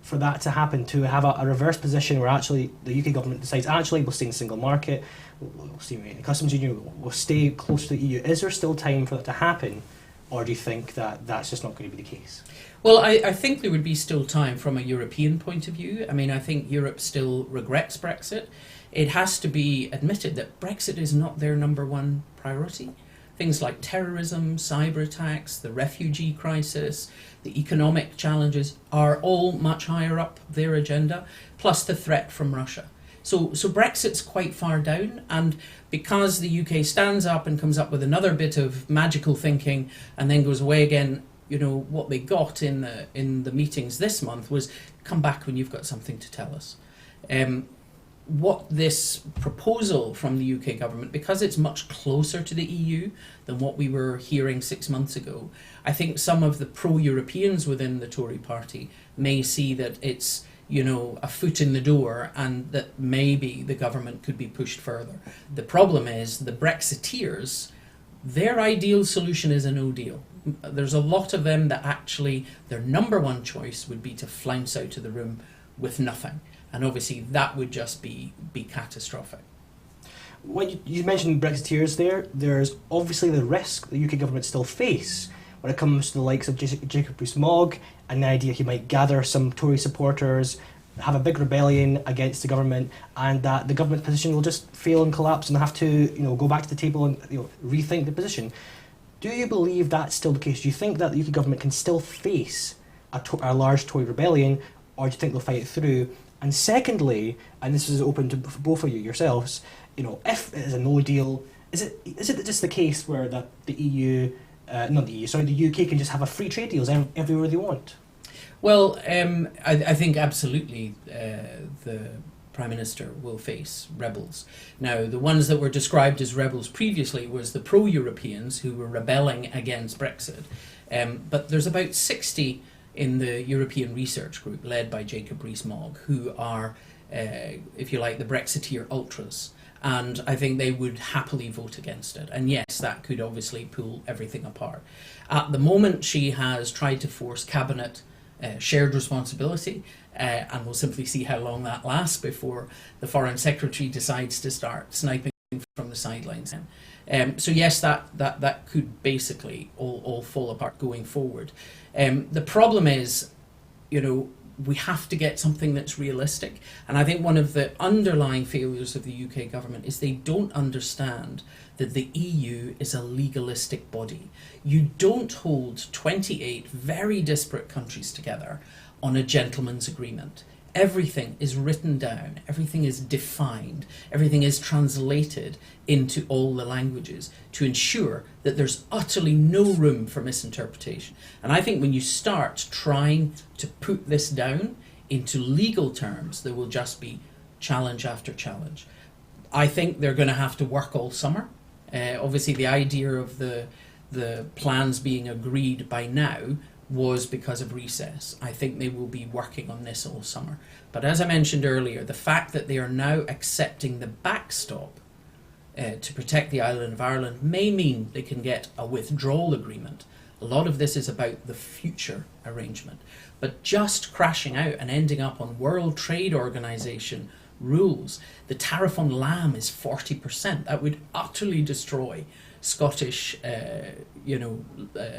for that to happen, to have a reverse position where actually the UK government decides, actually we'll stay in the single market, we'll stay in the customs union, we'll stay close to the EU? Is there still time for that to happen, or do you think that that's just not going to be the case? Well, I think there would be still time from a European point of view. I mean, I think Europe still regrets Brexit. It has to be admitted that Brexit is not their number one priority. Things like terrorism, cyber attacks, the refugee crisis, the economic challenges are all much higher up their agenda, plus the threat from Russia. So Brexit's quite far down, and because the UK stands up and comes up with another bit of magical thinking and then goes away again, what they got in the meetings this month was, come back when you've got something to tell us. What this proposal from the UK government, because it's much closer to the EU than what we were hearing 6 months ago, I think some of the pro-Europeans within the Tory party may see that it's, a foot in the door and that maybe the government could be pushed further. The problem is the Brexiteers, their ideal solution is a no deal. There's a lot of them that actually their number one choice would be to flounce out of the room with nothing. And obviously that would just be catastrophic. When you mentioned Brexiteers there's obviously the risk the UK government still face when it comes to the likes of Jacob Rees-Mogg and the idea he might gather some Tory supporters, have a big rebellion against the government, and that the government position will just fail and collapse and have to go back to the table and rethink the position. Do you believe that's still the case? Do you think that the UK government can still face a large Tory rebellion, or do you think they'll fight it through? And secondly, and this is open to both of you yourselves, if it is a no deal, is it just the case where that the the UK can just have a free trade deals everywhere they want? Well, I think absolutely the Prime Minister will face rebels. Now, the ones that were described as rebels previously was the pro-Europeans who were rebelling against Brexit. But there's about 60 in the European Research Group led by Jacob Rees-Mogg who are, if you like, the Brexiteer ultras. And I think they would happily vote against it. And yes, that could obviously pull everything apart. At the moment, she has tried to force cabinet shared responsibility, and we'll simply see how long that lasts before the Foreign Secretary decides to start sniping from the sidelines. So yes, that could basically all fall apart going forward. The problem is, we have to get something that's realistic. And I think one of the underlying failures of the UK government is they don't understand that the EU is a legalistic body. You don't hold 28 very disparate countries together on a gentleman's agreement. Everything is written down, everything is defined, everything is translated into all the languages to ensure that there's utterly no room for misinterpretation. And I think when you start trying to put this down into legal terms, there will just be challenge after challenge. I think they're going to have to work all summer. Obviously, the idea of the plans being agreed by now was because of recess. I think they will be working on this all summer. But as I mentioned earlier, the fact that they are now accepting the backstop to protect the island of Ireland may mean they can get a withdrawal agreement. A lot of this is about the future arrangement. But just crashing out and ending up on World Trade Organization rules, the tariff on lamb is 40%. That would utterly destroy Scottish,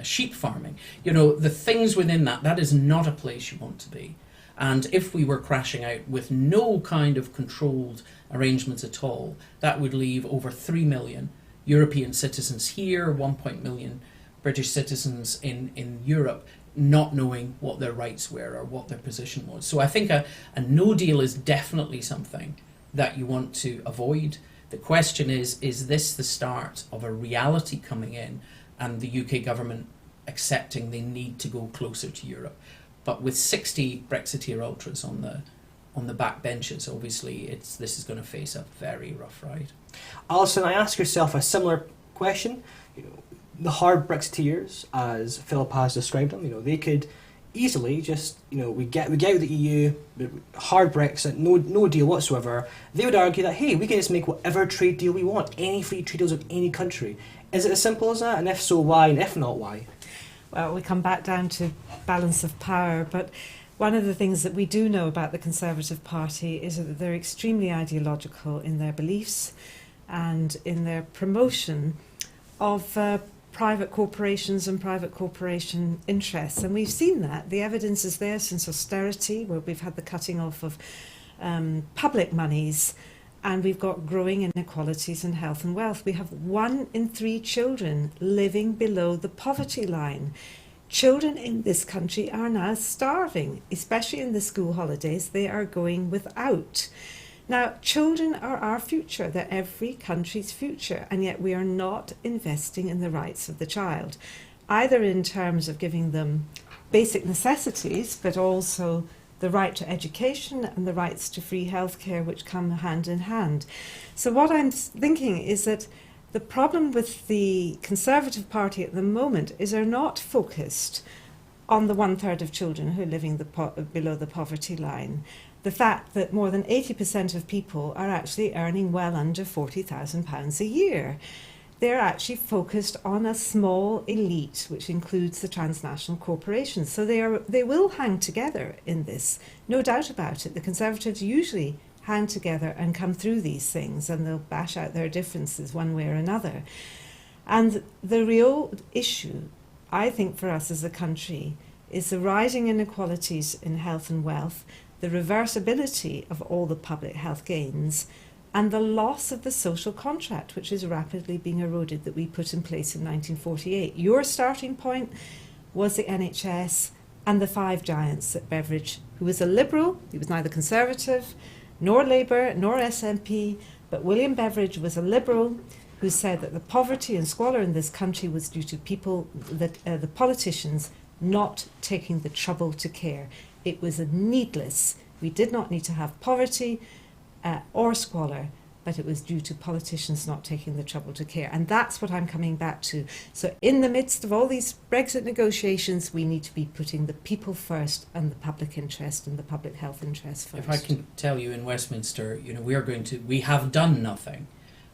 sheep farming. The things within that is not a place you want to be. And if we were crashing out with no kind of controlled arrangements at all, that would leave over 3 million European citizens here, 1 million British citizens in Europe, not knowing what their rights were or what their position was. So I think a no deal is definitely something that you want to avoid. The question is this the start of a reality coming in and the UK government accepting they need to go closer to Europe? But with 60 Brexiteer ultras on the back benches, obviously this is going to face a very rough ride. Allyson, I ask yourself a similar question. The hard Brexiteers, as Philippa has described them, they could easily just, we get out of the EU, hard Brexit, no deal whatsoever. They would argue that, hey, we can just make whatever trade deal we want, any free trade deals with any country. Is it as simple as that? And if so, why? And if not, why? Well, we come back down to balance of power, but one of the things that we do know about the Conservative Party is that they're extremely ideological in their beliefs and in their promotion of private corporations and private corporation interests. And we've seen that. The evidence is there since austerity, where we've had the cutting off of public monies, and we've got growing inequalities in health and wealth. We have 1 in 3 children living below the poverty line. Children in this country are now starving, especially in the school holidays. They are going without. Now, children are our future. They're every country's future, and yet we are not investing in the rights of the child, either in terms of giving them basic necessities, but also the right to education and the rights to free healthcare, which come hand in hand. So what I'm thinking is that the problem with the Conservative Party at the moment is they're not focused on the 1/3 of children who are living below the poverty line. The fact that more than 80% of people are actually earning well under £40,000 a year. They're actually focused on a small elite, which includes the transnational corporations. So they will hang together in this, no doubt about it. The Conservatives usually hang together and come through these things, and they'll bash out their differences one way or another. And the real issue, I think, for us as a country is the rising inequalities in health and wealth, the reversibility of all the public health gains, and the loss of the social contract, which is rapidly being eroded, that we put in place in 1948. Your starting point was the NHS and the 5 giants at Beveridge, who was a Liberal. He was neither Conservative, nor Labour, nor SNP, but William Beveridge was a Liberal who said that the poverty and squalor in this country was due to people, the politicians, not taking the trouble to care. It was needless. We did not need to have poverty or squalor, but it was due to politicians not taking the trouble to care. And that's what I'm coming back to. So in the midst of all these Brexit negotiations, we need to be putting the people first and the public interest and the public health interest first. If I can tell you, in Westminster, we have done nothing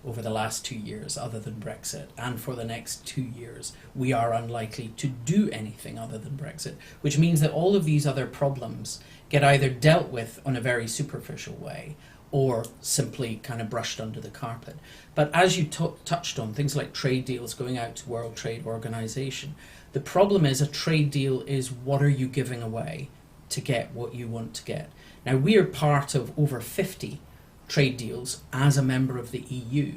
over the last 2 years other than Brexit, and for the next 2 years we are unlikely to do anything other than Brexit, which means that all of these other problems get either dealt with on a very superficial way or simply kind of brushed under the carpet. But as you touched on, things like trade deals going out to World Trade Organization, the problem is a trade deal is what are you giving away to get what you want to get. Now, we are part of over 50 trade deals as a member of the EU.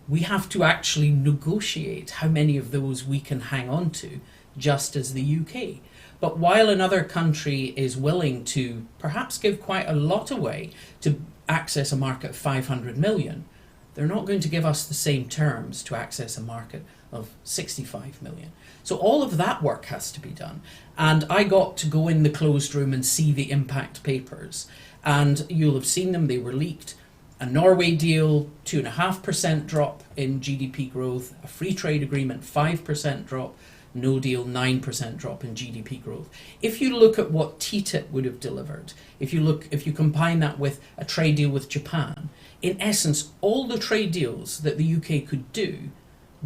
We have to actually negotiate how many of those we can hang on to, just as the UK. But while another country is willing to perhaps give quite a lot away to access a market of 500 million, they're not going to give us the same terms to access a market of 65 million. So all of that work has to be done. And I got to go in the closed room and see the impact papers. And you'll have seen them, they were leaked. A Norway deal, 2.5% drop in GDP growth. A free trade agreement, 5% drop. No deal, 9% drop in GDP growth. If you look at what TTIP would have delivered, if you combine that with a trade deal with Japan, in essence, all the trade deals that the UK could do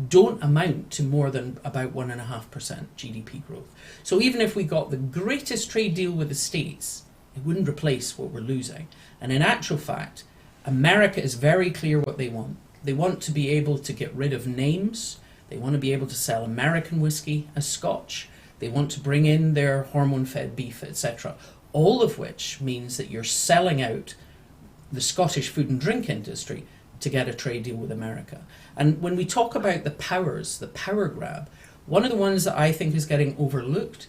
don't amount to more than about 1.5% GDP growth. So even if we got the greatest trade deal with the States, it wouldn't replace what we're losing. And in actual fact, America is very clear what they want. They want to be able to get rid of names. They want to be able to sell American whiskey as Scotch. They want to bring in their hormone-fed beef, etc. All of which means that you're selling out the Scottish food and drink industry to get a trade deal with America. And when we talk about the powers, the power grab, one of the ones that I think is getting overlooked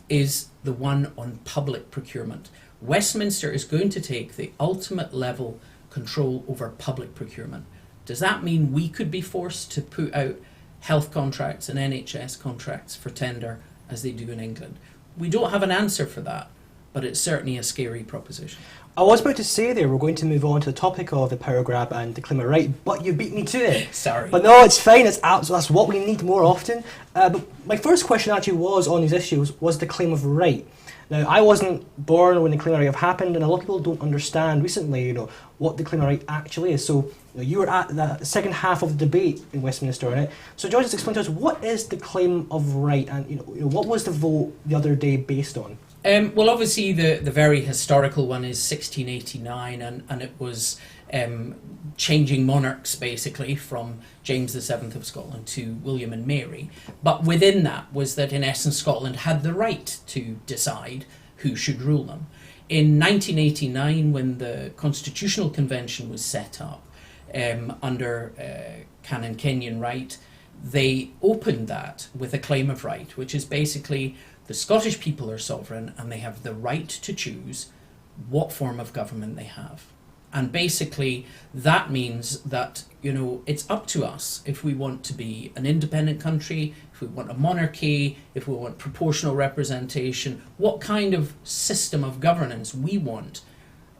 is the one on public procurement. Westminster is going to take the ultimate level control over public procurement. Does that mean we could be forced to put out health contracts and NHS contracts for tender as they do in England? We don't have an answer for that, but it's certainly a scary proposition. I was about to say there, we're going to move on to the topic of the power grab and the claim of right, but you beat me to it. Sorry. But no, it's fine, that's what we need more often. But my first question actually was on these issues, was the claim of right. Now, I wasn't born when the claim of right happened, and a lot of people don't understand recently, what the claim of right actually is. So, you were at the second half of the debate in Westminster on it. So, George, just explain to us, what is the claim of right, and what was the vote the other day based on? Well, obviously, the very historical one is 1689, and it was changing monarchs, basically, from James VII of Scotland to William and Mary. But within that was that, in essence, Scotland had the right to decide who should rule them. In 1989, when the Constitutional Convention was set up under Canon Kenyon right, they opened that with a claim of right, which is basically the Scottish people are sovereign and they have the right to choose what form of government they have. And basically that means that, it's up to us if we want to be an independent country, if we want a monarchy, if we want proportional representation, what kind of system of governance we want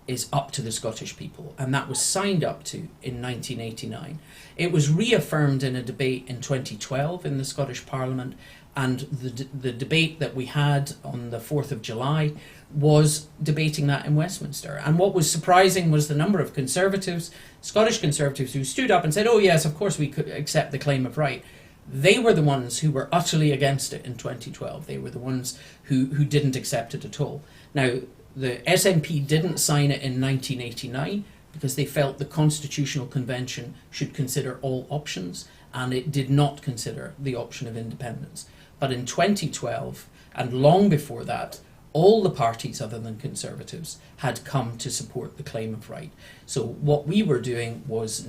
is up to the Scottish people. And that was signed up to in 1989. It was reaffirmed in a debate in 2012 in the Scottish Parliament, and the debate that we had on the 4th of July was debating that in Westminster. And what was surprising was the number of Conservatives, Scottish Conservatives, who stood up and said, oh yes, of course we could accept the claim of right. They were the ones who were utterly against it in 2012. They were the ones who didn't accept it at all. Now, the SNP didn't sign it in 1989 because they felt the Constitutional Convention should consider all options, and it did not consider the option of independence. But in 2012, and long before that, all the parties other than Conservatives had come to support the claim of right. So what we were doing was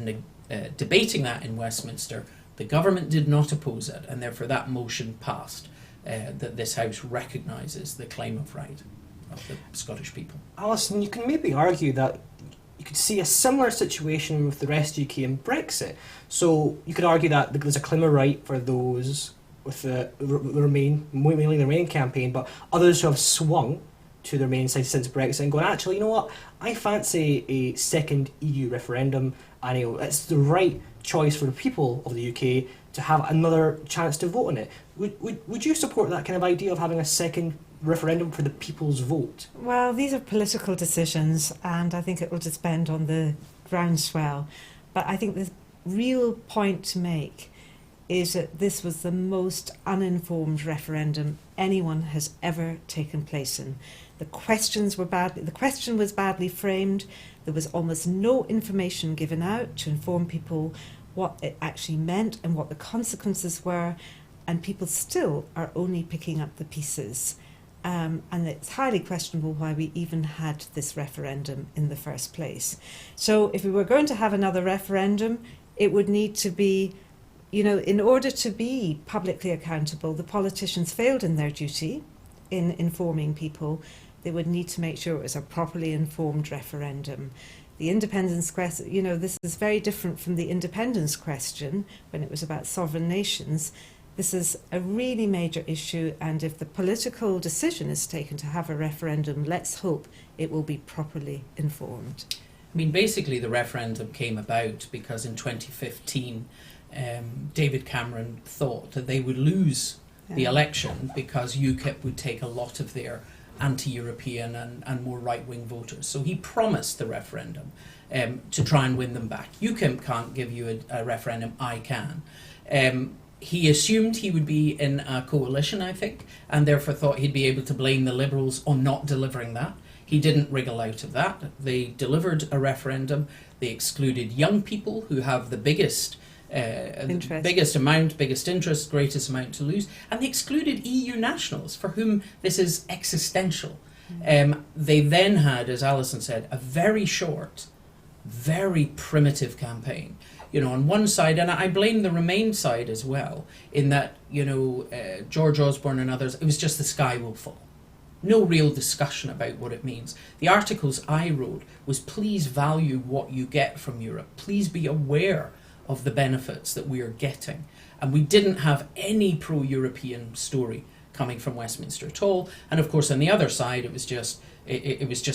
debating that in Westminster. The government did not oppose it, and therefore that motion passed, that this House recognises the claim of right of the Scottish people. Allyson, you can maybe argue that you could see a similar situation with the rest of the UK and Brexit. So you could argue that there's a claim of right for those with the Remain, mainly the Remain campaign, but others who have swung to the Remain side since Brexit and going, actually, you know what, I fancy a second EU referendum, and it's the right choice for the people of the UK to have another chance to vote on it. Would you support that kind of idea of having a second referendum for the people's vote? Well, these are political decisions, and I think it will depend on the groundswell. But I think the real point to make is that this was the most uninformed referendum anyone has ever taken place in. The question was badly framed. There was almost no information given out to inform people what it actually meant and what the consequences were, and people still are only picking up the pieces. And it's highly questionable why we even had this referendum in the first place. So if we were going to have another referendum, it would need to be, in order to be publicly accountable, the politicians failed in their duty in informing people. They would need to make sure it was a properly informed referendum. The independence question, this is very different from the independence question when it was about sovereign nations. This is a really major issue, and if the political decision is taken to have a referendum, let's hope it will be properly informed. I mean, basically the referendum came about because in 2015 David Cameron thought that they would lose the election because UKIP would take a lot of their anti-European and more right-wing voters. So he promised the referendum to try and win them back. UKIP can't give you a referendum, I can. He assumed he would be in a coalition, I think, and therefore thought he'd be able to blame the Liberals on not delivering that. He didn't wriggle out of that. They delivered a referendum. They excluded young people who have the biggest interest, greatest amount to lose, and they excluded EU nationals for whom this is existential. They then had, as Allyson said, a very short, very primitive campaign. On one side, and I blame the Remain side as well, in that, George Osborne and others, it was just the sky will fall. No real discussion about what it means. The articles I wrote was, please value what you get from Europe. Please be aware of the benefits that we are getting. And we didn't have any pro-European story coming from Westminster at all. And of course, on the other side, it was just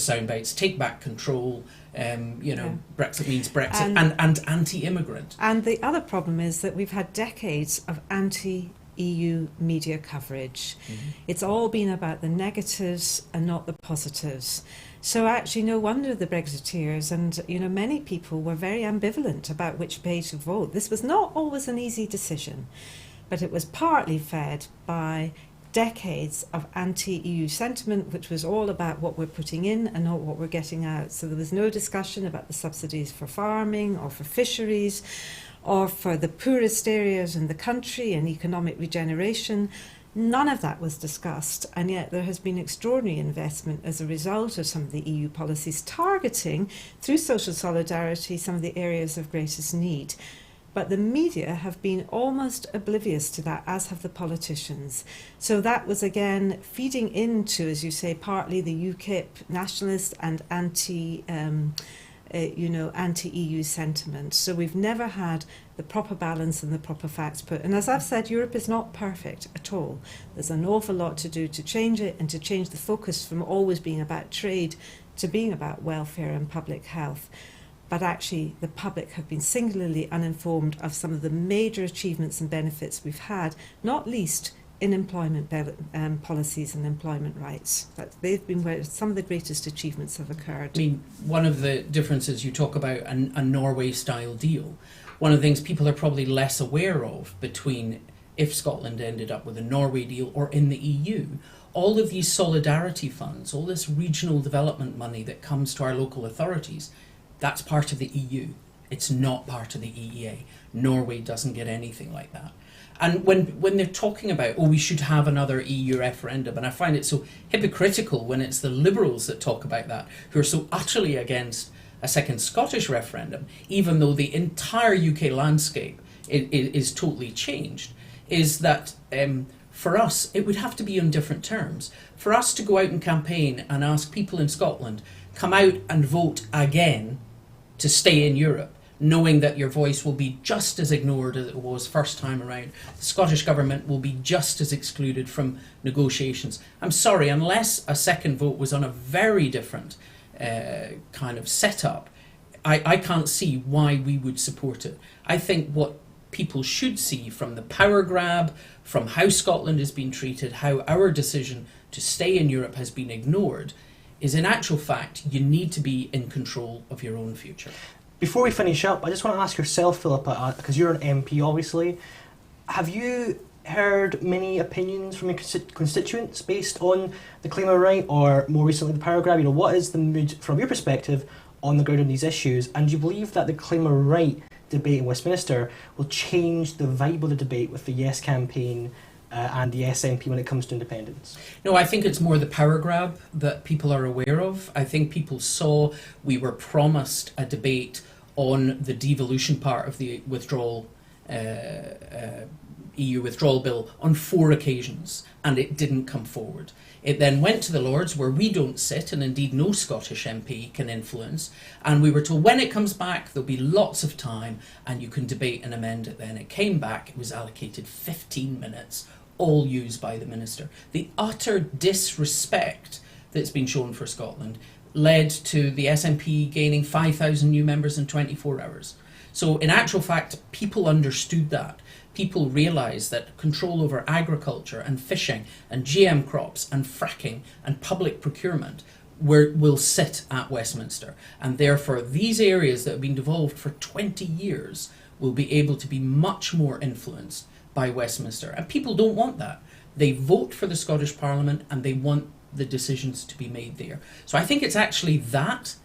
sound bites. Take back control. Brexit means Brexit, and anti-immigrant. And the other problem is that we've had decades of anti-EU media coverage. It's all been about the negatives and not the positives. So actually, no wonder the Brexiteers and many people were very ambivalent about which way to vote. This was not always an easy decision, but it was partly fed by decades of anti-EU sentiment, which was all about what we're putting in and not what we're getting out. So there was no discussion about the subsidies for farming or for fisheries or for the poorest areas in the country and economic regeneration. None of that was discussed, and yet there has been extraordinary investment as a result of some of the EU policies targeting, through social solidarity, some of the areas of greatest need. But the media have been almost oblivious to that, as have the politicians. So that was, again, feeding into, as you say, partly the UKIP nationalist and anti-EU sentiment. So we've never had the proper balance and the proper facts put. And as I've said, Europe is not perfect at all. There's an awful lot to do to change it and to change the focus from always being about trade to being about welfare and public health. But actually, the public have been singularly uninformed of some of the major achievements and benefits we've had, not least in employment policies and employment rights. They've been where some of the greatest achievements have occurred. I mean, one of the differences you talk about a Norway-style deal, one of the things people are probably less aware of between if Scotland ended up with a Norway deal or in the EU, all of these solidarity funds, all this regional development money that comes to our local authorities, that's part of the EU. It's not part of the EEA. Norway doesn't get anything like that. And when they're talking about, we should have another EU referendum, and I find it so hypocritical when it's the Liberals that talk about that, who are so utterly against a second Scottish referendum, even though the entire UK landscape is totally changed, is that for us, it would have to be on different terms. For us to go out and campaign and ask people in Scotland, come out and vote again to stay in Europe, knowing that your voice will be just as ignored as it was first time around. The Scottish Government will be just as excluded from negotiations. I'm sorry, unless a second vote was on a very different kind of setup, I can't see why we would support it. I think what people should see from the power grab, from how Scotland has been treated, how our decision to stay in Europe has been ignored, is in actual fact, you need to be in control of your own future. Before we finish up, I just want to ask yourself, Philippa, because you're an MP obviously, have you heard many opinions from your constituents based on the claim of right or more recently the power grab? What is the mood from your perspective on the ground on these issues? And do you believe that the claim of right debate in Westminster will change the vibe of the debate with the Yes campaign and the SNP when it comes to independence? No, I think it's more the power grab that people are aware of. I think people saw we were promised a debate on the devolution part of the withdrawal EU withdrawal bill on 4 occasions, and it didn't come forward. It then went to the Lords, where we don't sit, and indeed no Scottish MP can influence, and we were told when it comes back there'll be lots of time and you can debate and amend it then. It came back, it was allocated 15 minutes, all used by the Minister. The utter disrespect that's been shown for Scotland led to the SNP gaining 5,000 new members in 24 hours. So in actual fact, people understood that. People realised that control over agriculture and fishing and GM crops and fracking and public procurement will sit at Westminster. And therefore, these areas that have been devolved for 20 years will be able to be much more influenced by Westminster. And people don't want that. They vote for the Scottish Parliament and they want the decisions to be made there. So I think it's actually that,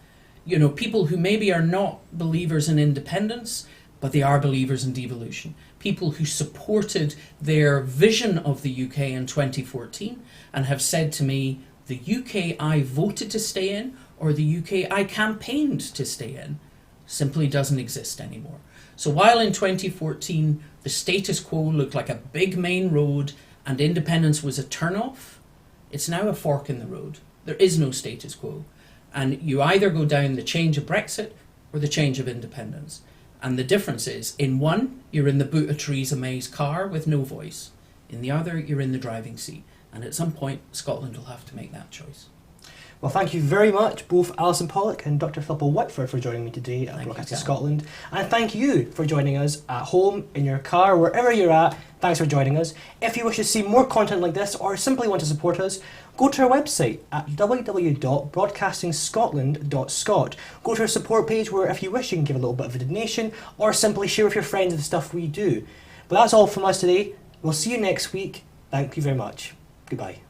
people who maybe are not believers in independence, but they are believers in devolution. People who supported their vision of the UK in 2014 and have said to me, the UK I voted to stay in, or the UK I campaigned to stay in, simply doesn't exist anymore. So while in 2014 the status quo looked like a big main road and independence was a turn-off, it's now a fork in the road. There is no status quo. And you either go down the change of Brexit or the change of independence. And the difference is, in one, you're in the boot of Theresa May's car with no voice. In the other, you're in the driving seat. And at some point, Scotland will have to make that choice. Well, thank you very much, both Allyson Pollock and Dr. Philippa Whitford, for joining me today at Broadcasting Scotland. And thank you for joining us at home, in your car, wherever you're at. Thanks for joining us. If you wish to see more content like this or simply want to support us, go to our website at www.broadcastingscotland.scot. Go to our support page where, if you wish, you can give a little bit of a donation or simply share with your friends the stuff we do. But that's all from us today. We'll see you next week. Thank you very much. Goodbye.